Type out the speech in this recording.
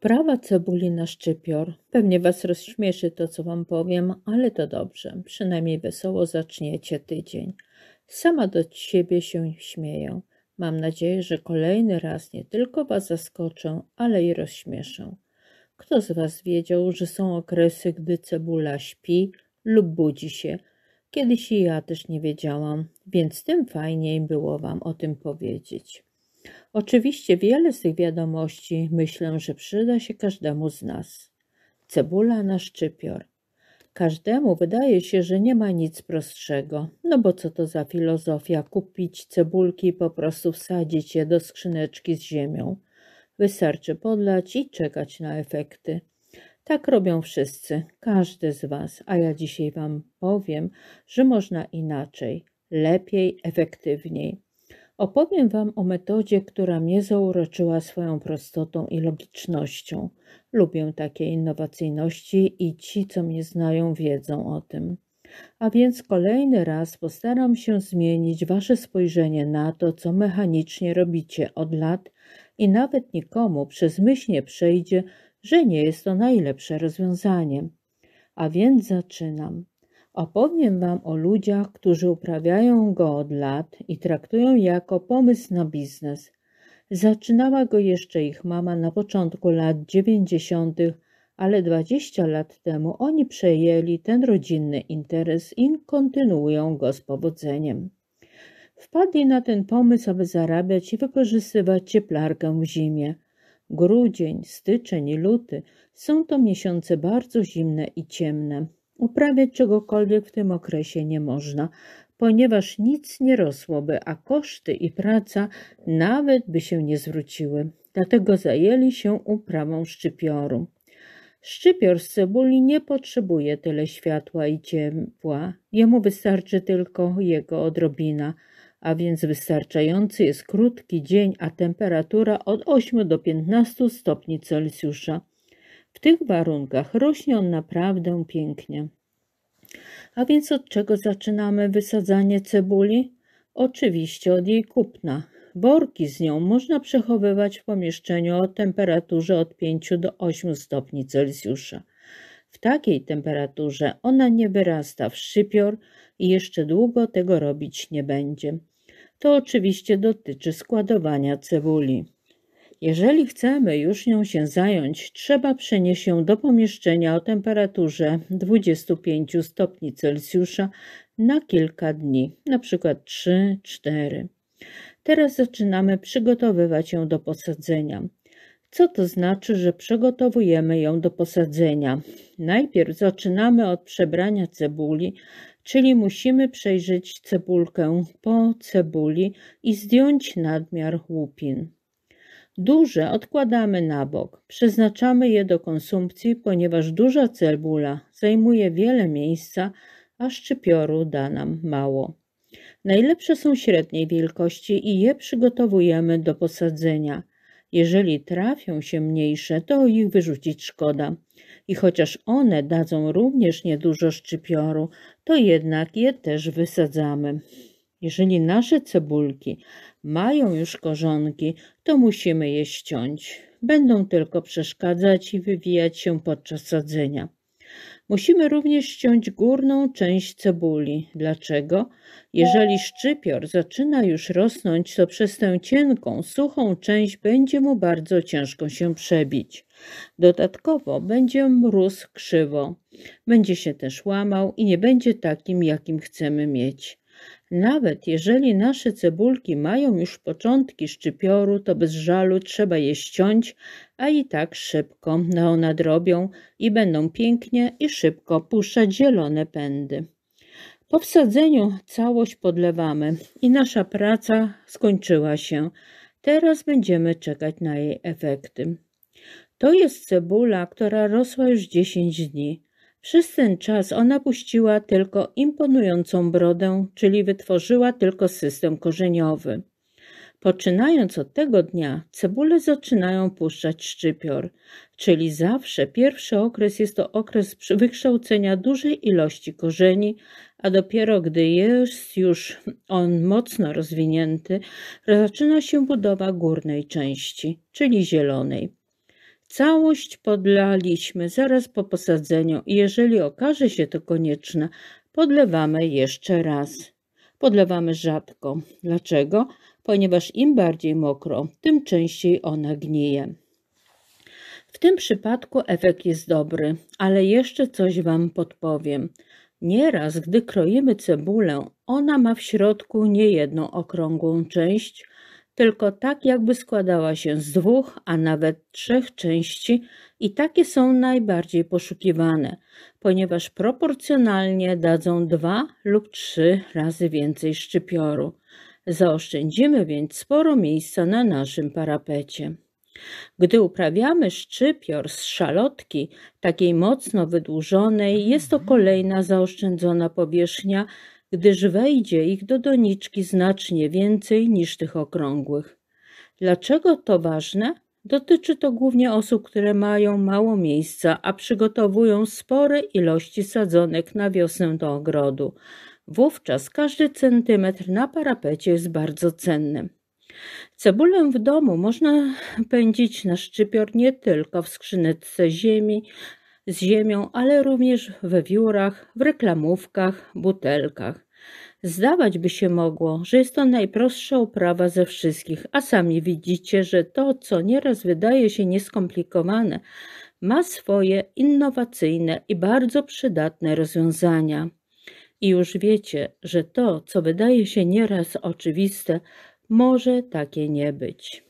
Uprawa cebuli na szczypior. Pewnie was rozśmieszy to, co wam powiem, ale to dobrze. Przynajmniej wesoło zaczniecie tydzień. Sama do siebie się śmieję. Mam nadzieję, że kolejny raz nie tylko was zaskoczę, ale i rozśmieszę. Kto z was wiedział, że są okresy, gdy cebula śpi lub budzi się? Kiedyś i ja też nie wiedziałam, więc tym fajniej było wam o tym powiedzieć. Oczywiście wiele z tych wiadomości myślę, że przyda się każdemu z nas. Cebula na szczypior. Każdemu wydaje się, że nie ma nic prostszego. No bo co to za filozofia kupić cebulki i po prostu wsadzić je do skrzyneczki z ziemią. Wystarczy podlać i czekać na efekty. Tak robią wszyscy, każdy z was, a ja dzisiaj wam powiem, że można inaczej, lepiej, efektywniej. Opowiem wam o metodzie, która mnie zauroczyła swoją prostotą i logicznością. Lubię takie innowacyjności i ci, co mnie znają, wiedzą o tym. A więc kolejny raz postaram się zmienić wasze spojrzenie na to, co mechanicznie robicie od lat i nawet nikomu przez myśl nie przejdzie, że nie jest to najlepsze rozwiązanie. A więc zaczynam. Opowiem wam o ludziach, którzy uprawiają go od lat i traktują jako pomysł na biznes. Zaczynała go jeszcze ich mama na początku lat 90., ale 20 lat temu oni przejęli ten rodzinny interes i kontynuują go z powodzeniem. Wpadli na ten pomysł, aby zarabiać i wykorzystywać cieplarkę w zimie. Grudzień, styczeń i luty są to miesiące bardzo zimne i ciemne. Uprawiać czegokolwiek w tym okresie nie można, ponieważ nic nie rosłoby, a koszty i praca nawet by się nie zwróciły. Dlatego zajęli się uprawą szczypioru. Szczypior z cebuli nie potrzebuje tyle światła i ciepła. Jemu wystarczy tylko jego odrobina, a więc wystarczający jest krótki dzień, a temperatura od 8 do 15 stopni Celsjusza. W tych warunkach rośnie on naprawdę pięknie. A więc od czego zaczynamy wysadzanie cebuli? Oczywiście od jej kupna. Worki z nią można przechowywać w pomieszczeniu o temperaturze od 5 do 8 stopni Celsjusza. W takiej temperaturze ona nie wyrasta w szczypior i jeszcze długo tego robić nie będzie. To oczywiście dotyczy składowania cebuli. Jeżeli chcemy już nią się zająć, trzeba przenieść ją do pomieszczenia o temperaturze 25 stopni Celsjusza na kilka dni, na przykład 3-4. Teraz zaczynamy przygotowywać ją do posadzenia. Co to znaczy, że przygotowujemy ją do posadzenia? Najpierw zaczynamy od przebrania cebuli, czyli musimy przejrzeć cebulkę po cebuli i zdjąć nadmiar łupin. Duże odkładamy na bok. Przeznaczamy je do konsumpcji, ponieważ duża cebula zajmuje wiele miejsca, a szczypioru da nam mało. Najlepsze są średniej wielkości i je przygotowujemy do posadzenia. Jeżeli trafią się mniejsze, to ich wyrzucić szkoda. I chociaż one dadzą również niedużo szczypioru, to jednak je też wysadzamy. Jeżeli nasze cebulki mają już korzonki, to musimy je ściąć. Będą tylko przeszkadzać i wywijać się podczas sadzenia. Musimy również ściąć górną część cebuli. Dlaczego? Jeżeli szczypior zaczyna już rosnąć, to przez tę cienką, suchą część będzie mu bardzo ciężko się przebić. Dodatkowo będzie rósł krzywo. Będzie się też łamał i nie będzie takim, jakim chcemy mieć. Nawet jeżeli nasze cebulki mają już początki szczypioru, to bez żalu trzeba je ściąć, a i tak szybko nadrobią i będą pięknie i szybko puszczać zielone pędy. Po wsadzeniu całość podlewamy i nasza praca skończyła się. Teraz będziemy czekać na jej efekty. To jest cebula, która rosła już 10 dni. Przez ten czas ona puściła tylko imponującą brodę, czyli wytworzyła tylko system korzeniowy. Poczynając od tego dnia, cebule zaczynają puszczać szczypior, czyli zawsze pierwszy okres jest to okres wykształcenia dużej ilości korzeni, a dopiero gdy jest już on mocno rozwinięty, zaczyna się budowa górnej części, czyli zielonej. Całość podlaliśmy zaraz po posadzeniu i jeżeli okaże się to konieczne, podlewamy jeszcze raz. Podlewamy rzadko. Dlaczego? Ponieważ im bardziej mokro, tym częściej ona gnije. W tym przypadku efekt jest dobry, ale jeszcze coś Wam podpowiem. Nieraz, gdy kroimy cebulę, ona ma w środku nie jedną okrągłą część, tylko tak jakby składała się z 2, a nawet 3 części i takie są najbardziej poszukiwane, ponieważ proporcjonalnie dadzą 2 lub 3 razy więcej szczypioru. Zaoszczędzimy więc sporo miejsca na naszym parapecie. Gdy uprawiamy szczypior z szalotki, takiej mocno wydłużonej, jest to kolejna zaoszczędzona powierzchnia, gdyż wejdzie ich do doniczki znacznie więcej niż tych okrągłych. Dlaczego to ważne? Dotyczy to głównie osób, które mają mało miejsca, a przygotowują spore ilości sadzonek na wiosnę do ogrodu. Wówczas każdy centymetr na parapecie jest bardzo cenny. Cebulę w domu można pędzić na szczypior nie tylko w skrzyneczce z ziemią, ale również we wiórach, w reklamówkach, butelkach. Zdawać by się mogło, że jest to najprostsza uprawa ze wszystkich, a sami widzicie, że to, co nieraz wydaje się nieskomplikowane, ma swoje innowacyjne i bardzo przydatne rozwiązania. I już wiecie, że to, co wydaje się nieraz oczywiste, może takie nie być.